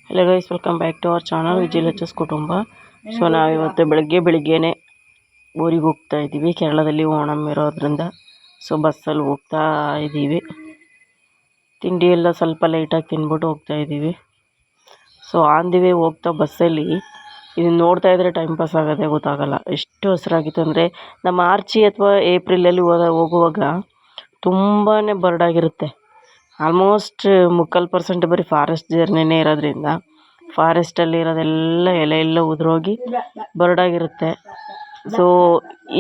Hello guys, welcome back to our channel ವಿಜಿಲಚಸ್ ಕುಟುಂಬ. So ನಾವಿವತ್ತು ಬೆಳಿಗ್ಗೆನೇ ಊರಿಗೆ ಹೋಗ್ತಾ ಇದ್ದೀವಿ. ಕೇರಳದಲ್ಲಿ ಓಣಂ ಇರೋದ್ರಿಂದ ಸೊ ಬಸ್ಸಲ್ಲಿ ಹೋಗ್ತಾ ಇದ್ದೀವಿ. ತಿಂಡಿ ಎಲ್ಲ ಸ್ವಲ್ಪ ಲೈಟಾಗಿ ತಿಂದ್ಬಿಟ್ಟು ಹೋಗ್ತಾ ಇದ್ದೀವಿ. ಸೊ ಆನ್ ದಿ ವೇ ಹೋಗ್ತಾ ಬಸ್ಸಲ್ಲಿ ಇದನ್ನು ನೋಡ್ತಾ ಇದ್ದರೆ ಟೈಮ್ ಪಾಸ್ ಆಗೋದೇ ಗೊತ್ತಾಗಲ್ಲ. ಎಷ್ಟು ಹಸಿರಾಗಿತ್ತು ಅಂದರೆ ನಮ್ಮ ಮಾರ್ಚಿ ಅಥವಾ ಏಪ್ರಿಲಲ್ಲಿ ಹೋಗುವಾಗ ತುಂಬಾ ಬರ್ಡಾಗಿರುತ್ತೆ. ಆಲ್ಮೋಸ್ಟ್ 3% ಬರೀ ಫಾರೆಸ್ಟ್ ಜರ್ನಿನೇ ಇರೋದ್ರಿಂದ ಫಾರೆಸ್ಟಲ್ಲಿ ಇರೋದೆಲ್ಲ ಎಲೆ ಎಲ್ಲ ಉದುರೋಗಿ ಬರ್ಡಾಗಿರುತ್ತೆ. ಸೊ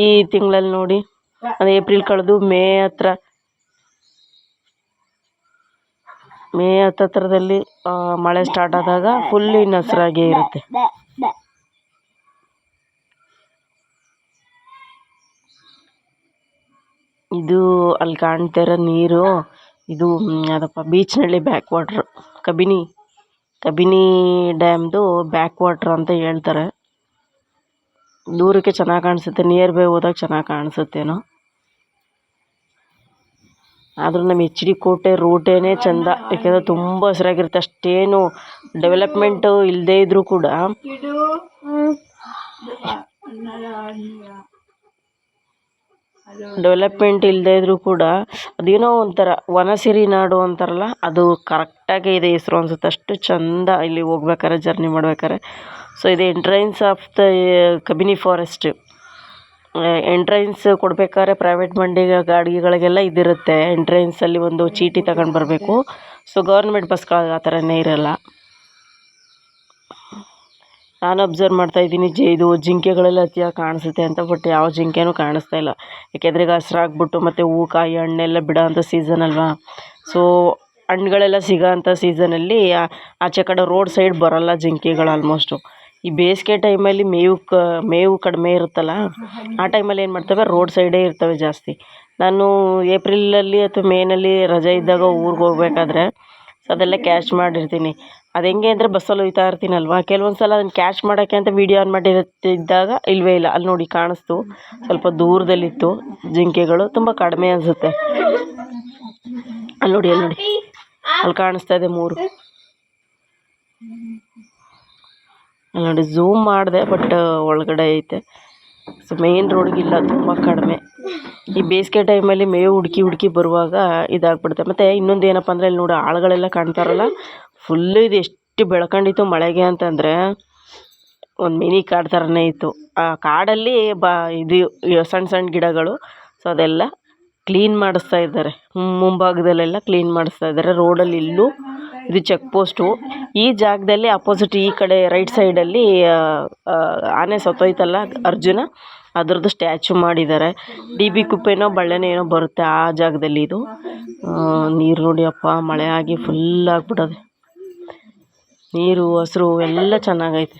ಈ ತಿಂಗಳಲ್ಲಿ ನೋಡಿ, ಅದು ಏಪ್ರಿಲ್ ಕಳೆದು ಮೇ ಹತ್ರದಲ್ಲಿ ಮಳೆ ಸ್ಟಾರ್ಟ್ ಆದಾಗ ಫುಲ್ ಇನ್ನು ಹಸಿರಾಗೇ ಇರುತ್ತೆ. ಇದು ಅಲ್ಲಿ ಕಾಣ್ತಾ ಇರೋ ನೀರು, ಇದು ಅದಪ್ಪ ಬೀಚ್ನಲ್ಲಿ ಬ್ಯಾಕ್ ವಾಟ್ರ್, ಕಬಿನಿ ಡ್ಯಾಮ್ದು ಬ್ಯಾಕ್ ವಾಟ್ರ್ ಅಂತ ಹೇಳ್ತಾರೆ. ದೂರಕ್ಕೆ ಚೆನ್ನಾಗಿ ಕಾಣಿಸುತ್ತೆ, ನಿಯರ್ ಬೈ ಹೋದಾಗ ಚೆನ್ನಾಗಿ ಕಾಣಿಸುತ್ತೇನೋ. ಆದರೂ ನಮ್ಮ HD ಕೋಟೆ ರೂಟೇನೇ ಚೆಂದ, ಯಾಕೆಂದರೆ ತುಂಬ ಹಸಿರಾಗಿರುತ್ತೆ. ಅಷ್ಟೇನು ಡೆವಲಪ್ಮೆಂಟು ಇಲ್ಲದೇ ಇದ್ದರೂ ಕೂಡ ಅದೇನೋ ಒಂಥರ ವನಸಿರಿ ನಾಡು ಅಂತಾರಲ್ಲ, ಅದು ಕರೆಕ್ಟಾಗಿ ಇದೆ ಹೆಸರು ಅನಿಸುತ್ತೆ. ಅಷ್ಟು ಚೆಂದ ಇಲ್ಲಿ ಹೋಗ್ಬೇಕಾರೆ, ಜರ್ನಿ ಮಾಡ್ಬೇಕಾರೆ. ಸೊ ಇದು entrance of the Kabini forest. Entrance ಕೊಡಬೇಕಾದ್ರೆ ಪ್ರೈವೇಟ್ ಗಾಡಿಗಳಿಗೆಲ್ಲ ಇದಿರುತ್ತೆ. ಎಂಟ್ರೆನ್ಸಲ್ಲಿ ಒಂದು ಚೀಟಿ ತಗೊಂಡು ಬರಬೇಕು. ಸೊ ಗೌರ್ಮೆಂಟ್ ಬಸ್ಗಳಿಗೆ ಆ ಥರನೇ ಇರಲ್ಲ. ನಾನು ಅಬ್ಸರ್ವ್ ಮಾಡ್ತಾ ಇದ್ದೀನಿ, ಇದು ಜಿಂಕೆಗಳೆಲ್ಲ ಅತಿಯಾಗಿ ಕಾಣಿಸುತ್ತೆ ಅಂತ. ಬಟ್ ಯಾವ ಜಿಂಕೆನೂ ಕಾಣಿಸ್ತಾ ಇಲ್ಲ, ಯಾಕೆಂದರೆ ಈಗ ಹಸ್ರಾಗ್ಬಿಟ್ಟು ಮತ್ತು ಹೂವು ಕಾಯಿ ಹಣ್ಣೆಲ್ಲ ಬಿಡೋ ಅಂಥ ಸೀಸನ್ ಅಲ್ವಾ. ಸೊ ಹಣ್ಣುಗಳೆಲ್ಲ ಸಿಗೋ ಅಂಥ ಸೀಸನಲ್ಲಿ ಆಚೆ ಕಡೆ ರೋಡ್ ಸೈಡ್ ಬರೋಲ್ಲ ಜಿಂಕೆಗಳು ಆಲ್ಮೋಸ್ಟು. ಈ ಬೇಸಿಗೆ ಟೈಮಲ್ಲಿ ಮೇವು ಕಡಿಮೆ ಇರುತ್ತಲ್ಲ, ಆ ಟೈಮಲ್ಲಿ ಏನು ಮಾಡ್ತವೆ, ರೋಡ್ ಸೈಡೇ ಇರ್ತವೆ ಜಾಸ್ತಿ. ನಾನು ಏಪ್ರಿಲಲ್ಲಿ ಅಥವಾ ಮೇನಲ್ಲಿ ರಜೆ ಇದ್ದಾಗ ಊರಿಗೆ ಹೋಗ್ಬೇಕಾದ್ರೆ ಸೊ ಅದೆಲ್ಲ ಕ್ಯಾಚ್ ಮಾಡಿರ್ತೀನಿ. ಅದು ಹೆಂಗೆ ಅಂದರೆ ಬಸ್ಸಲ್ಲಿ ಹೋಗ್ತಾ ಇರ್ತೀನಲ್ವ, ಕೆಲವೊಂದು ಸಲ ಅದನ್ನು ಕ್ಯಾಚ್ ಮಾಡೋಕ್ಕೆ ಅಂತ ವೀಡಿಯೋ ಆನ್ ಮಾಡಿದ್ದಾಗ ಇಲ್ಲವೇ ಇಲ್ಲ. ಅಲ್ಲಿ ನೋಡಿ ಕಾಣಿಸ್ತು, ಸ್ವಲ್ಪ ದೂರದಲ್ಲಿತ್ತು ಜಿಂಕೆಗಳು, ತುಂಬ ಕಡಿಮೆ ಅನಿಸುತ್ತೆ. ಅಲ್ಲಿ ನೋಡಿ ಅಲ್ಲಿ ಕಾಣಿಸ್ತಾ ಇದೆ 3. ಅಲ್ಲಿ ನೋಡಿ ಝೂಮ್ ಮಾಡಿದೆ, ಬಟ್ ಒಳಗಡೆ ಐತೆ. ಸೊ ಮೇನ್ ರೋಡ್ಗಿಲ್ಲ, ತುಂಬ ಕಡಿಮೆ. ಈ ಬೇಸಿಗೆ ಟೈಮಲ್ಲಿ ಮೇವು ಹುಡುಕಿ ಬರುವಾಗ ಇದಾಗ್ಬಿಡುತ್ತೆ. ಮತ್ತು ಇನ್ನೊಂದು ಏನಪ್ಪ ಅಂದರೆ, ಇಲ್ಲಿ ನೋಡಿ ಆಳುಗಳೆಲ್ಲ ಕಾಣ್ತಾರಲ್ಲ, ಫುಲ್ಲು ಇದು ಎಷ್ಟು ಬೆಳ್ಕೊಂಡಿತ್ತು ಮಳೆಗೆ ಅಂತಂದರೆ ಒಂದು ಮಿನಿ ಕಾಡು ಥರನೇ ಇತ್ತು. ಆ ಕಾಡಲ್ಲಿ ಇದು ಸಣ್ಣ ಗಿಡಗಳು. ಸೊ ಅದೆಲ್ಲ ಕ್ಲೀನ್ ಮಾಡಿಸ್ತಾ ಇದ್ದಾರೆ, ಮುಂಭಾಗದಲ್ಲೆಲ್ಲ ಕ್ಲೀನ್ ಮಾಡಿಸ್ತಾ ಇದ್ದಾರೆ. ರೋಡಲ್ಲಿ ಇಲ್ಲೂ ಇದು ಚೆಕ್ ಪೋಸ್ಟು. ಈ ಜಾಗದಲ್ಲಿ ಅಪೋಸಿಟ್ ಈ ಕಡೆ ರೈಟ್ ಸೈಡಲ್ಲಿ ಆನೆ ಸತ್ತೋಯ್ತಲ್ಲ ಅರ್ಜುನ, ಅದರದ್ದು ಸ್ಟ್ಯಾಚು ಮಾಡಿದ್ದಾರೆ. DB ಕುಪ್ಪೆನೋ ಬಳ್ಳೆನೋ ಏನೋ ಬರುತ್ತೆ ಆ ಜಾಗದಲ್ಲಿ. ಇದು ನೀರು ನೋಡಿ ಅಪ್ಪ, ಮಳೆ ಆಗಿ ಫುಲ್ ಆಗಿಬಿಡೋದೆ. ನೀರು ಹಸಿರು ಎಲ್ಲ ಚೆನ್ನಾಗೈತೆ.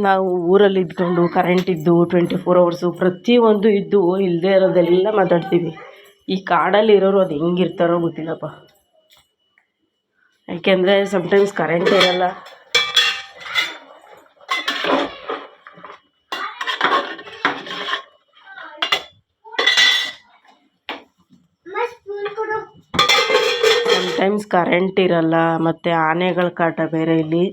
ನಾವು ಊರಲ್ಲಿ ಇದ್ಕೊಂಡು ಕರೆಂಟ್ ಇದ್ದು 24 hours ಪ್ರತಿಯೊಂದು ಇದ್ದು ಇಲ್ಲದೆ ಇರೋದೆಲ್ಲ ಮಾತಾಡ್ತೀವಿ. ಈ ಕಾಡಲ್ಲಿ ಇರೋರು ಅದು ಹೆಂಗಿರ್ತಾರೋ ಗೊತ್ತಿಲ್ಲಪ್ಪ. ಯಾಕೆಂದರೆ ಸಮ್ಟೈಮ್ಸ್ ಕರೆಂಟ್ ಇರಲ್ಲ, ಮತ್ತು ಆನೆಗಳ ಕಾಟ ಬೇರೆ. ಇಲ್ಲಿ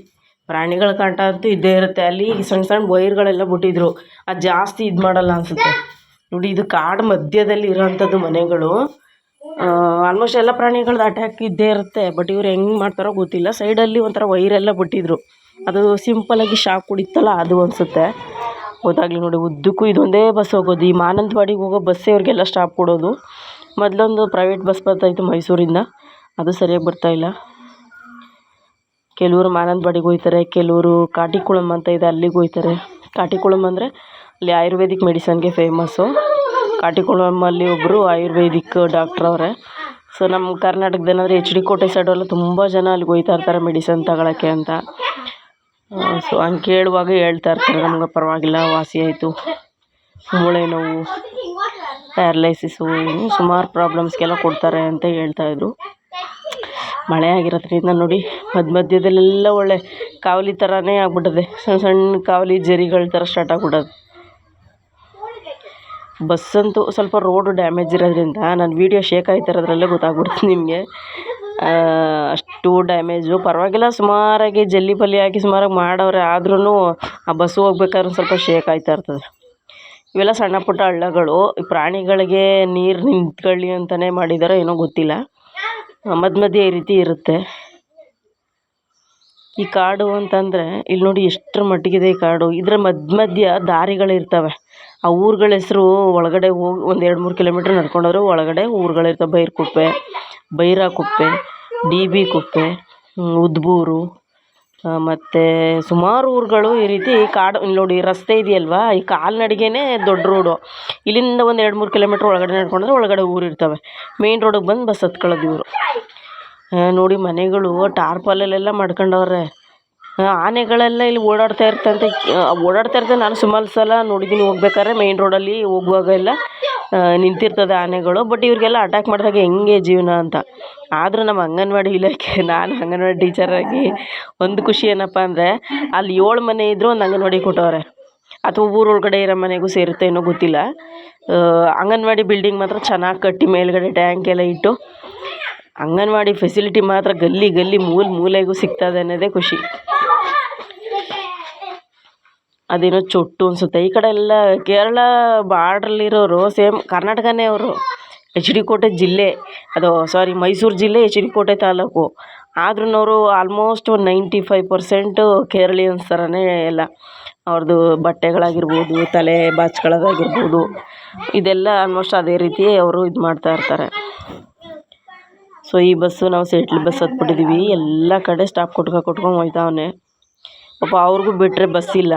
ಪ್ರಾಣಿಗಳ ಕಾಟ ಅಂತೂ ಇದ್ದೇ ಇರುತ್ತೆ. ಅಲ್ಲಿ ಸಣ್ಣ ವೈರ್ಗಳೆಲ್ಲ ಬಿಟ್ಟಿದ್ರು, ಅದು ಜಾಸ್ತಿ ಇದು ಮಾಡಲ್ಲ ಅನಿಸುತ್ತೆ. ನೋಡಿ, ಇದು ಕಾಡು ಮಧ್ಯದಲ್ಲಿ ಇರೋವಂಥದ್ದು ಮನೆಗಳು. ಆಲ್ಮೋಸ್ಟ್ ಎಲ್ಲ ಪ್ರಾಣಿಗಳದ್ದು ಅಟ್ಯಾಕ್ ಇದ್ದೇ ಇರುತ್ತೆ. ಬಟ್ ಇವ್ರು ಹೆಂಗೆ ಮಾಡ್ತಾರೋ ಗೊತ್ತಿಲ್ಲ. ಸೈಡಲ್ಲಿ ಒಂಥರ ವೈರೆಲ್ಲ ಬಿಟ್ಟಿದ್ರು, ಅದು ಸಿಂಪಲಾಗಿ ಶಾಕ್ ಹೊಡಿತಲ್ಲ, ಅದು ಅನಿಸುತ್ತೆ. ಗೊತ್ತಾಗಲಿ. ನೋಡಿ, ಉದ್ದಕ್ಕೂ ಇದೊಂದೇ ಬಸ್ ಹೋಗೋದು. ಈ ಮಾನಂತವಾಡಿಗೆ ಹೋಗೋ ಬಸ್ಸೇ ಇವ್ರಿಗೆಲ್ಲ ಸ್ಟಾಪ್ ಕೊಡೋದು. ಮೊದಲೊಂದು ಪ್ರೈವೇಟ್ ಬಸ್ ಬರ್ತಾಯಿತ್ತು ಮೈಸೂರಿಂದ, ಅದು ಸರಿಯಾಗಿ ಬರ್ತಾಯಿಲ್ಲ. ಕೆಲವರು ಮಾನಂತವಾಡಿಗೆ ಹೋಗ್ತಾರೆ, ಕೆಲವರು ಕಾಟಿಕುಳಂ ಅಂತ ಇದೆ ಅಲ್ಲಿಗೆ ಹೋಗ್ತಾರೆ. ಕಾಟಿಕುಳಂ ಅಂದರೆ ಅಲ್ಲಿ ಆಯುರ್ವೇದಿಕ್ ಮೆಡಿಸನ್ಗೆ ಫೇಮಸ್ಸು. ಕಾಟಿಕುಳಮಲ್ಲಿ ಒಬ್ಬರು ಆಯುರ್ವೇದಿಕ್ ಡಾಕ್ಟ್ರ್ ಅವರೇ. ಸೊ ನಮ್ಮ ಕರ್ನಾಟಕದೇನಾದರೆ HD ಕೋಟೆ ಸೈಡೆಲ್ಲ ತುಂಬ ಜನ ಅಲ್ಲಿಗೆ ಹೋಗ್ತಾ ಇರ್ತಾರೆ ಮೆಡಿಸನ್ ತಗೊಳ್ಳೋಕ್ಕೆ ಅಂತ. ಸೊ ಹಂಗೆ ಕೇಳುವಾಗ ಹೇಳ್ತಾ ಇರ್ತಾರೆ, ನಮ್ಗೆ ಪರವಾಗಿಲ್ಲ, ವಾಸಿ ಆಯಿತು, ಮೂಳೆ ನೋವು, ಪ್ಯಾರಲೈಸಿಸು, ಇನ್ನೂ ಸುಮಾರು ಪ್ರಾಬ್ಲಮ್ಸ್ಗೆಲ್ಲ ಕೊಡ್ತಾರೆ ಅಂತ ಹೇಳ್ತಾಯಿದ್ರು. ಮಳೆ ಆಗಿರೋದ್ರಿಂದ ನೋಡಿ ಮಧ್ಯದಲ್ಲೆಲ್ಲ ಒಳ್ಳೆ ಕಾವಲಿ ಥರನೇ ಆಗ್ಬಿಟ್ಟಿದೆ. ಸಣ್ಣ ಕಾವಲಿ ಜರಿಗಳ ಥರ ಸ್ಟಾರ್ಟ್ ಆಗ್ಬಿಟ್ಟದೆ. ಬಸ್ಸಂತೂ ಸ್ವಲ್ಪ ರೋಡು ಡ್ಯಾಮೇಜ್ ಇರೋದ್ರಿಂದ ನಾನು ವೀಡಿಯೋ ಶೇಕ್ ಆಯ್ತಿರೋದ್ರಲ್ಲೇ ಗೊತ್ತಾಗ್ಬಿಡ್ತು ನಿಮಗೆ. ಅಷ್ಟು ಡ್ಯಾಮೇಜು. ಪರವಾಗಿಲ್ಲ, ಸುಮಾರಾಗಿ ಜಲ್ಲಿ ಪಲ್ಲಿ ಹಾಕಿ ಸುಮಾರಾಗಿ ಮಾಡವ್ರೆ. ಆದ್ರೂ ಆ ಬಸ್ಸು ಹೋಗ್ಬೇಕಾದ್ರೆ ಸ್ವಲ್ಪ ಶೇಕ್ ಆಯ್ತಾ ಇರ್ತದೆ. ಇವೆಲ್ಲ ಸಣ್ಣ ಪುಟ್ಟ ಹಳ್ಳಗಳು. ಪ್ರಾಣಿಗಳಿಗೆ ನೀರು ನಿಂತ್ಕೊಳ್ಳಿ ಅಂತಲೇ ಮಾಡಿದಾರೋ ಏನೋ ಗೊತ್ತಿಲ್ಲ. ಮಧ್ಯ ಮಧ್ಯೆ ಈ ರೀತಿ ಇರುತ್ತೆ. ಈ ಕಾಡು ಅಂತಂದರೆ ಇಲ್ಲಿ ನೋಡಿ ಎಷ್ಟರ ಮಟ್ಟಿಗಿದೆ ಈ ಕಾಡು. ಇದರ ಮಧ್ಯ ದಾರಿಗಳಿರ್ತವೆ. ಆ ಊರುಗಳ ಹೆಸರು ಒಳಗಡೆ ಹೋಗಿ ಒಂದು 2-3 ಕಿಲೋಮೀಟ್ರ್ ನಡ್ಕೊಂಡೋದ್ರೆ ಒಳಗಡೆ ಊರುಗಳಿರ್ತವೆ. ಬೈರಕುಪ್ಪೆ, ಬೈರಾಕುಪ್ಪೆ, ಡಿ ಬಿ ಕುಪ್ಪೆ, ಉದ್ಬೂರು, ಮತ್ತು ಸುಮಾರು ಊರುಗಳು ಈ ರೀತಿ ಕಾಡು. ಇಲ್ಲಿ ನೋಡಿ ರಸ್ತೆ ಇದೆಯಲ್ವಾ, ಈ ಕಾಲ್ನಡಿಗೆನೇ ದೊಡ್ಡ ರೋಡು. ಇಲ್ಲಿಂದ ಒಂದು 2-3 ಕಿಲೋಮೀಟ್ರ್ ಒಳಗಡೆ ನಡ್ಕೊಂಡ್ರೆ ಒಳಗಡೆ ಊರಿರ್ತವೆ. ಮೇಯ್ನ್ ರೋಡಿಗೆ ಬಂದು ಬಸ್ ಹತ್ಕೊಳ್ಳೋದು ಇವರು. ನೋಡಿ ಮನೆಗಳು ಟಾರ್ಪಲಲ್ಲೆಲ್ಲ ಮಾಡ್ಕೊಂಡವ್ರೆ. ಆನೆಗಳೆಲ್ಲ ಇಲ್ಲಿ ಓಡಾಡ್ತಾ ಇರ್ತದೆ. ನಾನು ಸುಮಾರು ಸಲ ನೋಡಿದ್ದೀನಿ ಹೋಗ್ಬೇಕಾದ್ರೆ. ಮೇಯ್ನ್ ರೋಡಲ್ಲಿ ಹೋಗುವಾಗ ಎಲ್ಲ ನಿಂತಿರ್ತದೆ ಆನೆಗಳು. ಬಟ್ ಇವ್ರಿಗೆಲ್ಲ ಅಟ್ಯಾಕ್ ಮಾಡಿದಾಗ ಹೆಂಗೆ ಜೀವನ ಅಂತ. ಆದರೂ ನಮ್ಮ ಅಂಗನವಾಡಿ ಇಲಾಖೆ, ನಾನು ಅಂಗನವಾಡಿ ಟೀಚರಾಗಿ ಒಂದು ಖುಷಿ ಏನಪ್ಪ ಅಂದರೆ, ಅಲ್ಲಿ 7 ಮನೆ ಇದ್ದರೂ ಒಂದು ಅಂಗನವಾಡಿ ಕೊಟ್ಟವ್ರೆ. ಅಥವಾ ಊರೊಳಗಡೆ ಇರೋ ಮನೆಗೂ ಸೇರುತ್ತೆ ಏನೋ ಗೊತ್ತಿಲ್ಲ. ಅಂಗನವಾಡಿ ಬಿಲ್ಡಿಂಗ್ ಮಾತ್ರ ಚೆನ್ನಾಗಿ ಕಟ್ಟಿ ಮೇಲ್ಗಡೆ ಟ್ಯಾಂಕ್ ಎಲ್ಲ ಇಟ್ಟು ಅಂಗನವಾಡಿ ಫೆಸಿಲಿಟಿ ಮಾತ್ರ ಗಲ್ಲಿ ಮೂಲೆಗೂ ಸಿಗ್ತದೆ ಅನ್ನೋದೇ ಖುಷಿ. ಅದೇನೋ ಚೊಟ್ಟು ಅನಿಸುತ್ತೆ. ಈ ಕಡೆ ಎಲ್ಲ ಕೇರಳ ಬಾರ್ಡ್ರಲ್ಲಿರೋರು ಸೇಮ್ ಕರ್ನಾಟಕನೇ ಅವರು. ಎಚ್ ಡಿ ಕೋಟೆ ಜಿಲ್ಲೆ, ಮೈಸೂರು ಜಿಲ್ಲೆ, ಎಚ್ ಡಿ ಕೋಟೆ ತಾಲೂಕು. ಆದ್ರೂ ಅವರು ಆಲ್ಮೋಸ್ಟ್ ಒಂದು 95% ಕೇರಳಿಯನ್ಸ್ ಥರನೇ ಎಲ್ಲ. ಅವ್ರದ್ದು ಬಟ್ಟೆಗಳಾಗಿರ್ಬೋದು, ತಲೆ ಬಾಚ್ಕೊಳ್ಳೋದಾಗಿರ್ಬೋದು, ಇದೆಲ್ಲ ಆಲ್ಮೋಸ್ಟ್ ಅದೇ ರೀತಿ ಅವರು ಇದು ಮಾಡ್ತಾ ಇರ್ತಾರೆ. ಸೊ ಈ ಬಸ್ಸು ನಾವು ಸೇಟ್ಲಿ ಬಸ್ ಹತ್ಬಿಟ್ಟಿದ್ದೀವಿ. ಎಲ್ಲ ಕಡೆ ಸ್ಟಾಪ್ ಕೊಟ್ಕೊಂಡು ಹೋಯ್ತಾವನೆ. ಪಾಪ ಅವ್ರಿಗೂ ಬಿಟ್ಟರೆ ಬಸ್ ಇಲ್ಲ.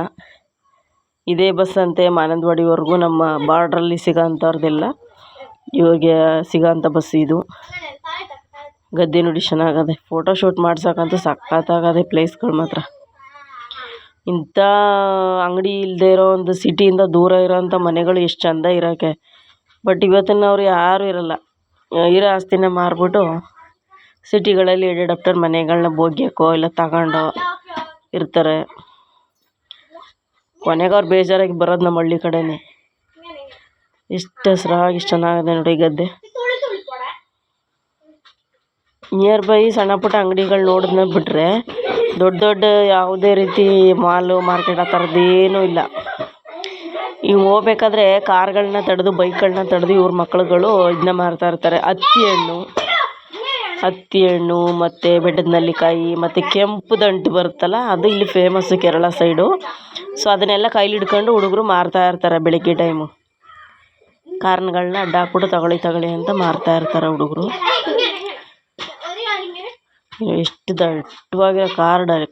ಇದೇ ಬಸ್ ಅಂತೆ ಮಾನಂದವಾಡಿವರೆಗೂ ನಮ್ಮ ಬಾರ್ಡ್ರಲ್ಲಿ ಸಿಗೋಂಥವ್ರದ್ದೆಲ್ಲ ಇವಾಗೆ ಸಿಗೋಂಥ ಬಸ್ ಇದು. ಗದ್ದೆ ನೋಡಿ ಚೆನ್ನಾಗದೆ. ಫೋಟೋ ಶೂಟ್ ಮಾಡ್ಸೋಕ್ಕಂತೂ ಸಖತ್ತಾಗದೆ ಪ್ಲೇಸ್ಗಳು ಮಾತ್ರ. ಇಂಥ ಅಂಗಡಿ ಇಲ್ಲದೆ ಇರೋ ಒಂದು ಸಿಟಿಯಿಂದ ದೂರ ಇರೋಂಥ ಮನೆಗಳು ಎಷ್ಟು ಚೆಂದ ಇರೋಕ್ಕೆ. ಬಟ್ ಇವತ್ತಿನವ್ರು ಯಾರೂ ಇರೋಲ್ಲ. ಇರೋ ಆಸ್ತಿನ ಮಾರ್ಬಿಟ್ಟು ಸಿಟಿಗಳಲ್ಲಿ ಎಡೆಡಪ್ಟರ್ ಮನೆಗಳನ್ನ ಬೋಗ್ಯಕ್ಕೋ ಇಲ್ಲ ತಗೊಂಡೋ ಇರ್ತಾರೆ. ಕೊನೆಗೆ ಅವ್ರು ಬೇಜಾರಾಗಿ ಬರೋದು ನಮ್ಮ ಹಳ್ಳಿ ಕಡೆನೇ. ಎಷ್ಟು ಹಸ್ರಾಗಿ ಇಷ್ಟು ಚೆನ್ನಾಗಿದೆ ನೋಡಿ ಗದ್ದೆ. ನಿಯರ್ ಬೈ ಸಣ್ಣ ಪುಟ್ಟ ಅಂಗಡಿಗಳು ನೋಡಿದ್ನ ಬಿಟ್ಟರೆ ದೊಡ್ಡ ಯಾವುದೇ ರೀತಿ ಮಾಲು ಮಾರ್ಕೆಟ್ ಆ ಥರದ್ದೇನೂ ಇಲ್ಲ. ಇವು ಹೋಗ್ಬೇಕಾದ್ರೆ ಕಾರ್ಗಳನ್ನ ತಡೆದು ಬೈಕ್ಗಳನ್ನ ತಡೆದು ಇವ್ರ ಮಕ್ಳುಗಳು ಇದನ್ನ ಮಾರ್ತಾ ಇರ್ತಾರೆ. ಹತ್ತಿ ಹಣ್ಣು ಮತ್ತು ಬೆಟ್ಟದ ನೆಲ್ಲಿಕಾಯಿ ಮತ್ತು ಕೆಂಪು ದಂಟು ಬರುತ್ತಲ್ಲ, ಅದು ಇಲ್ಲಿ ಫೇಮಸ್ಸು ಕೇರಳ ಸೈಡು. ಸೊ ಅದನ್ನೆಲ್ಲ ಕೈಲಿ ಹಿಡ್ಕೊಂಡು ಹುಡುಗರು ಮಾರ್ತಾ ಇರ್ತಾರೆ. ಬೆಳಗ್ಗೆ ಟೈಮು ಕಾರ್ನ್ಗಳನ್ನ ಅಡ್ಡ ಹಾಕ್ಬಿಟ್ಟು ತಗೊಳ್ಳಿ ಅಂತ ಮಾರ್ತಾ ಇರ್ತಾರೆ ಹುಡುಗರು. ಎಷ್ಟು ದಟ್ಟವಾಗಿರೋ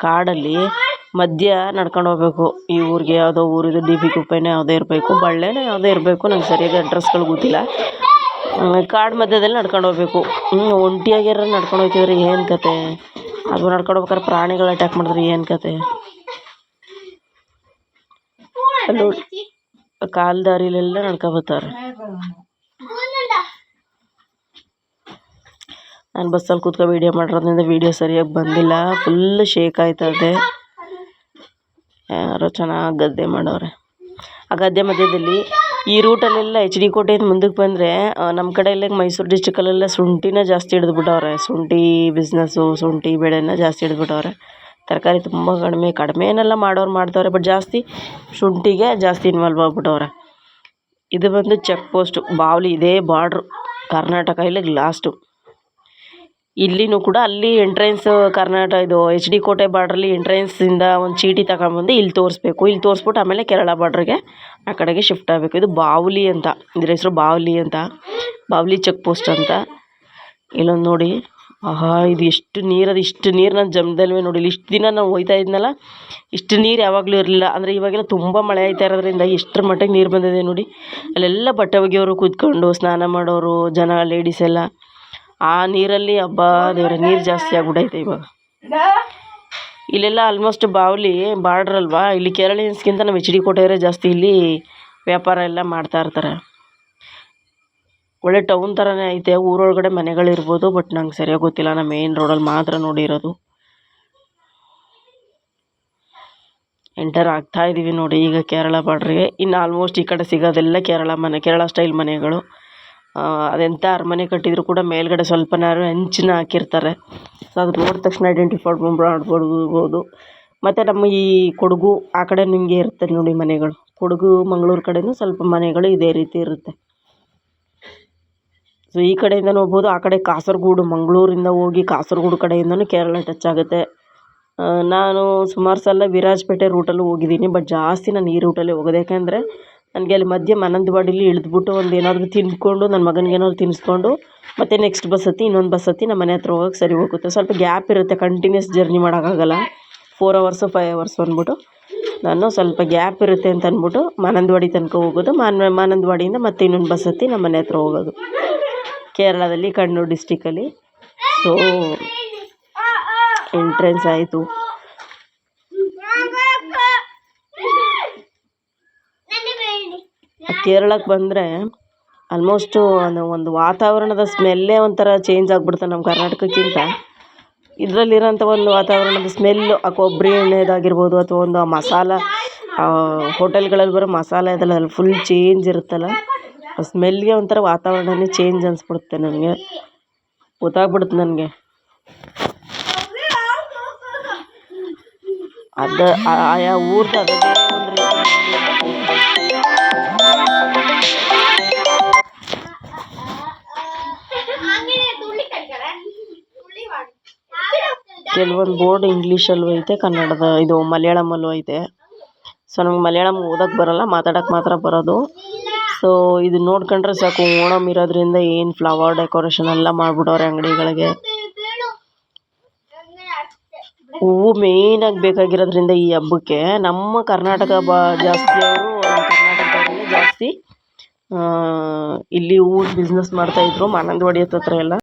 ಕಾಡಲ್ಲಿ ಮಧ್ಯ ನಡ್ಕೊಂಡು ಹೋಗ್ಬೇಕು. ಈ ಊರಿಗೆ ಯಾವುದೋ ಊರಿದು ಡಿ ಬಿ ಕುಪ್ಪೆನೇ ಯಾವುದೋ ಇರಬೇಕು, ಬಳ್ಳೆನೇ ಯಾವುದೋ ಇರಬೇಕು. ನಂಗೆ ಸರಿಯಾಗಿ ಅಡ್ರೆಸ್ಗಳು ಗೊತ್ತಿಲ್ಲ. ಕಾಡು ಮಧ್ಯದಲ್ಲಿ ನಡ್ಕೊಂಡು ಹೋಗ್ಬೇಕು. ಒಂಟಿಯಾಗಿರೋ ನಡ್ಕೊಂಡು ಹೋಗ್ತಿದ್ರೆ ಏನು ಕತೆ? ಅದು ನಡ್ಕೊಂಡು ಹೋಗ್ಬೇಕಾದ್ರೆ ಪ್ರಾಣಿಗಳು ಅಟ್ಯಾಕ್ ಮಾಡಿದ್ರೆ ಏನು ಕತೆ? ಅಲ್ಲಿ ಕಾಲು ದಾರಿಲೆಲ್ಲ ನಡ್ಕೊಬರ್ತಾರೆ. ನಾನು ಬಸ್ಸಲ್ಲಿ ಕೂತ್ಕೊಂಡು ವೀಡಿಯೋ ಮಾಡಿರೋದ್ರಿಂದ ವೀಡಿಯೋ ಸರಿಯಾಗಿ ಬಂದಿಲ್ಲ. ಫುಲ್ ಶೇಕ್ ಆಯ್ತದೆ. ಯಾರೋ ಚೆನ್ನಾಗಿ ಗದ್ದೆ ಮಾಡವ್ರೆ. ಆ ಗದ್ದೆ ಮಧ್ಯದಲ್ಲಿ ಈ ರೂಟಲ್ಲೆಲ್ಲ ಎಚ್ ಡಿ ಕೋಟೆಯಿಂದ ಮುಂದಕ್ಕೆ ಬಂದರೆ ನಮ್ಮ ಕಡೆ ಎಲ್ಲ ಮೈಸೂರು ಡಿಸ್ಟಿಕಲ್ಲೆಲ್ಲ ಶುಂಠಿನ ಜಾಸ್ತಿ ಹಿಡಿದ್ಬಿಟ್ಟವ್ರೆ. ಶುಂಠಿ ಬಿಸ್ನೆಸ್ಸು, ಶುಂಠಿ ಬೆಳೆನ ಜಾಸ್ತಿ ಹಿಡಿದ್ಬಿಟ್ಟವ್ರೆ. ತರಕಾರಿ ತುಂಬ ಕಡಿಮೆನೆಲ್ಲ ಮಾಡೋರು ಮಾಡ್ತವ್ರೆ. ಬಟ್ ಜಾಸ್ತಿ ಶುಂಠಿಗೆ ಜಾಸ್ತಿ ಇನ್ವಾಲ್ವ್ ಆಗ್ಬಿಟ್ಟವ್ರೆ. ಇದು ಬಂದು ಚೆಕ್ ಪೋಸ್ಟು ಬಾವಲಿ. ಇದೇ ಬಾರ್ಡ್ರು ಕರ್ನಾಟಕ ಇಲ್ಲ ಲಾಸ್ಟು. ಇಲ್ಲಿನೂ ಕೂಡ ಅಲ್ಲಿ ಎಂಟ್ರೆನ್ಸ್ ಇದು ಎಚ್ ಡಿ ಕೋಟೆ ಬಾರ್ಡ್ರಲ್ಲಿ ಎಂಟ್ರೆನ್ಸಿಂದ ಒಂದು ಚೀಟಿ ತಗೊಂಬಂದು ಇಲ್ಲಿ ತೋರಿಸ್ಬೇಕು. ಇಲ್ಲಿ ತೋರಿಸ್ಬಿಟ್ಟು ಆಮೇಲೆ ಕೇರಳ ಬಾರ್ಡ್ರಿಗೆ ಆ ಕಡೆಗೆ ಶಿಫ್ಟ್ ಆಗಬೇಕು. ಇದು ಬಾವಲಿ ಅಂತ, ಇದ್ರ ಹೆಸರು ಬಾವಲಿ ಅಂತ, ಬಾವಲಿ ಚೆಕ್ ಪೋಸ್ಟ್ ಅಂತ. ಇಲ್ಲೊಂದು ನೋಡಿ, ಇದು ಎಷ್ಟು ನೀರದು. ಇಷ್ಟು ನೀರು ನಾನು ಜನ್ಮದಲ್ವೇ ನೋಡಿಲ್ಲ. ಇಷ್ಟು ದಿನ ನಾವು ಹೋಯ್ತಾ ಇದ್ನಲ್ಲ, ಇಷ್ಟು ನೀರು ಯಾವಾಗಲೂ ಇರಲಿಲ್ಲ. ಅಂದರೆ ಇವಾಗೆಲ್ಲ ತುಂಬ ಮಳೆ ಆಯ್ತಾ ಇರೋದ್ರಿಂದ ಎಷ್ಟರ ಮಟ್ಟಿಗೆ ನೀರು ಬಂದಿದೆ ನೋಡಿ. ಅಲ್ಲೆಲ್ಲ ಬಟ್ಟೆ ಒಗೆಯೋರು ಕೂತ್ಕೊಂಡು ಸ್ನಾನ ಮಾಡೋರು ಜನ, ಲೇಡೀಸ್ ಎಲ್ಲ ಆ ನೀರಲ್ಲಿ. ಹಬ್ಬ ದೇವ್ರೆ, ನೀರು ಜಾಸ್ತಿ ಆಗ್ಬಿಟ್ಟೈತೆ ಇವಾಗ. ಇಲ್ಲೆಲ್ಲ ಆಲ್ಮೋಸ್ಟ್ ಬಾವಲಿ ಬಾರ್ಡ್ರ್ ಅಲ್ವಾ, ಇಲ್ಲಿ ಕೇರಳಿಯನ್ಸ್ಗಿಂತ ನಮ್ಮ ಎಚ್ ಡಿ ಕೋಟೆಯವರೇ ಜಾಸ್ತಿ ಇಲ್ಲಿ ವ್ಯಾಪಾರ ಎಲ್ಲ ಮಾಡ್ತಾ ಇರ್ತಾರೆ. ಒಳ್ಳೆ ಟೌನ್ ಥರನೇ ಐತೆ. ಊರೊಳಗಡೆ ಮನೆಗಳಿರ್ಬೋದು, ಬಟ್ ನಂಗೆ ಸರಿಯಾಗಿ ಗೊತ್ತಿಲ್ಲ. ನಾನು ಮೇನ್ ರೋಡಲ್ಲಿ ಮಾತ್ರ ನೋಡಿರೋದು. ಎಂಟರ್ ಆಗ್ತಾ ಇದ್ದೀವಿ ನೋಡಿ ಈಗ ಕೇರಳ ಬಾರ್ಡ್ರಿಗೆ. ಇನ್ನು ಆಲ್ಮೋಸ್ಟ್ ಈ ಕಡೆ ಸಿಗೋದೆಲ್ಲ ಕೇರಳ ಸ್ಟೈಲ್ ಮನೆಗಳು. ಅದೆಂಥ ಅರಮನೆ ಕಟ್ಟಿದ್ರು ಕೂಡ ಮೇಲ್ಗಡೆ ಸ್ವಲ್ಪನಾದ್ರು ಹೆಂಚನ್ನ ಹಾಕಿರ್ತಾರೆ. ಸೊ ಅದು ನೋಡಿದ ತಕ್ಷಣ ಐಡೆಂಟಿಫೈ ಮಾಡ್ಬೋದು. ಮತ್ತು ನಮ್ಮ ಈ ಕೊಡಗು ಆ ಕಡೆ ನಿಮಗೆ ಇರುತ್ತೆ ನೋಡಿ ಮನೆಗಳು. ಕೊಡಗು ಮಂಗಳೂರು ಕಡೆನೂ ಸ್ವಲ್ಪ ಮನೆಗಳು ಇದೇ ರೀತಿ ಇರುತ್ತೆ. ಸೊ ಈ ಕಡೆಯಿಂದ ನೋಡ್ಬೋದು. ಆ ಕಡೆ ಕಾಸರಗೋಡು, ಮಂಗಳೂರಿಂದ ಹೋಗಿ ಕಾಸರಗೋಡು ಕಡೆಯಿಂದನೂ ಕೇರಳ ಟಚ್ ಆಗುತ್ತೆ. ನಾನು ಸುಮಾರು ಸಲ ವಿರಾಜಪೇಟೆ ರೂಟಲ್ಲೂ ಹೋಗಿದ್ದೀನಿ, ಬಟ್ ಜಾಸ್ತಿ ನಾನು ಈ ರೂಟಲ್ಲೇ ಹೋಗೋದು. ಯಾಕೆಂದರೆ ನನಗೆ ಅಲ್ಲಿ ಮಧ್ಯೆ ಮಾನಂದವಾಡಿಲಿ ಇಳಿದ್ಬಿಟ್ಟು ಒಂದು ಏನಾದರೂ ತಿಂದ್ಕೊಂಡು ನನ್ನ ಮಗನಿಗೆ ಏನಾದರೂ ತಿನ್ನಿಸ್ಕೊಂಡು ಮತ್ತು ನೆಕ್ಸ್ಟ್ ಬಸ್ ಹತ್ತಿ ಇನ್ನೊಂದು ಬಸ್ ಹತ್ತಿ ನಮ್ಮ ಮನೆ ಹತ್ರ ಹೋಗೋಕ್ಕೆ ಸರಿ ಹೋಗುತ್ತೆ. ಸ್ವಲ್ಪ ಗ್ಯಾಪ್ ಇರುತ್ತೆ, ಕಂಟಿನ್ಯೂಸ್ ಜರ್ನಿ ಮಾಡೋಕ್ಕಾಗಲ್ಲ. 4 hours 5 hours ಅಂದ್ಬಿಟ್ಟು ನಾನು ಸ್ವಲ್ಪ ಗ್ಯಾಪ್ ಇರುತ್ತೆ ಅಂತ ಅಂದ್ಬಿಟ್ಟು ಮಾನಂದವಾಡಿ ತನಕ ಹೋಗೋದು. ಮಾನಂದವಾಡಿಯಿಂದ ಮತ್ತೆ ಇನ್ನೊಂದು ಬಸ್ ಹತ್ತಿ ನಮ್ಮ ಮನೆ ಹತ್ರ ಹೋಗೋದು. ಕೇರಳದಲ್ಲಿ ಕಣ್ಣೂರು ಡಿಸ್ಟಿಕಲ್ಲಿ. ಸೊ ಎಂಟ್ರೆನ್ಸ್ ಆಯಿತು. ಕೇರಳಕ್ಕೆ ಬಂದರೆ ಆಲ್ಮೋಸ್ಟು ಒಂದು ವಾತಾವರಣದ ಸ್ಮೆಲ್ಲೇ ಒಂಥರ ಚೇಂಜ್ ಆಗಿಬಿಡುತ್ತೆ ನಮ್ಮ ಕರ್ನಾಟಕಕ್ಕಿಂತ. ಇದರಲ್ಲಿರೋಂಥ ಒಂದು ವಾತಾವರಣದ ಸ್ಮೆಲ್ಲು, ಆ ಕೊಬ್ಬರಿ ಎಣ್ಣೆದಾಗಿರ್ಬೋದು ಅಥವಾ ಒಂದು ಆ ಮಸಾಲ, ಹೋಟೆಲ್ಗಳಲ್ಲಿ ಬರೋ ಮಸಾಲೆ ಇದೆಲ್ಲ ಫುಲ್ ಚೇಂಜ್ ಇರುತ್ತಲ್ಲ, ಆ ಸ್ಮೆಲ್ಗೆ ಒಂಥರ ವಾತಾವರಣನೇ ಚೇಂಜ್ ಅನಿಸ್ಬಿಡುತ್ತೆ. ನನಗೆ ಗೊತ್ತಾಗ್ಬಿಡುತ್ತೆ ನನಗೆ. ಆಯಾ ಊರ್ದು ಅದದೇ ಒಂದು ಕೆಲವೊಂದು ಬೋರ್ಡ್ ಇಂಗ್ಲೀಷಲ್ಲೂ ಐತೆ, ಇದು ಮಲಯಾಳಮಲ್ಲೂ ಐತೆ. ಸೊ ನಮ್ಗೆ ಮಲಯಾಳಂ ಓದೋಕ್ಕೆ ಬರೋಲ್ಲ, ಮಾತಾಡೋಕ್ಕೆ ಮಾತ್ರ ಬರೋದು. ಸೊ ಇದು ನೋಡ್ಕೊಂಡ್ರೆ ಸಾಕು, ಓಣಂ ಇರೋದ್ರಿಂದ ಏನು ಫ್ಲವರ್ ಡೆಕೋರೇಷನ್ ಎಲ್ಲ ಮಾಡಿಬಿಟ್ಟವ್ರೆ ಅಂಗಡಿಗಳಿಗೆ. ಹೂವು ಮೇಯ್ನಾಗಿ ಬೇಕಾಗಿರೋದ್ರಿಂದ ಈ ಹಬ್ಬಕ್ಕೆ ನಮ್ಮ ಕರ್ನಾಟಕ ಜಾಸ್ತಿಯವರು, ನಮ್ಮ ಕರ್ನಾಟಕದವರೇ ಜಾಸ್ತಿ ಇಲ್ಲಿ ಹೂವು ಬಿಸ್ನೆಸ್ ಮಾಡ್ತಾಯಿದ್ರು ಮಾನಂದವಾಡಿ ಹತ್ರ ಎಲ್ಲ.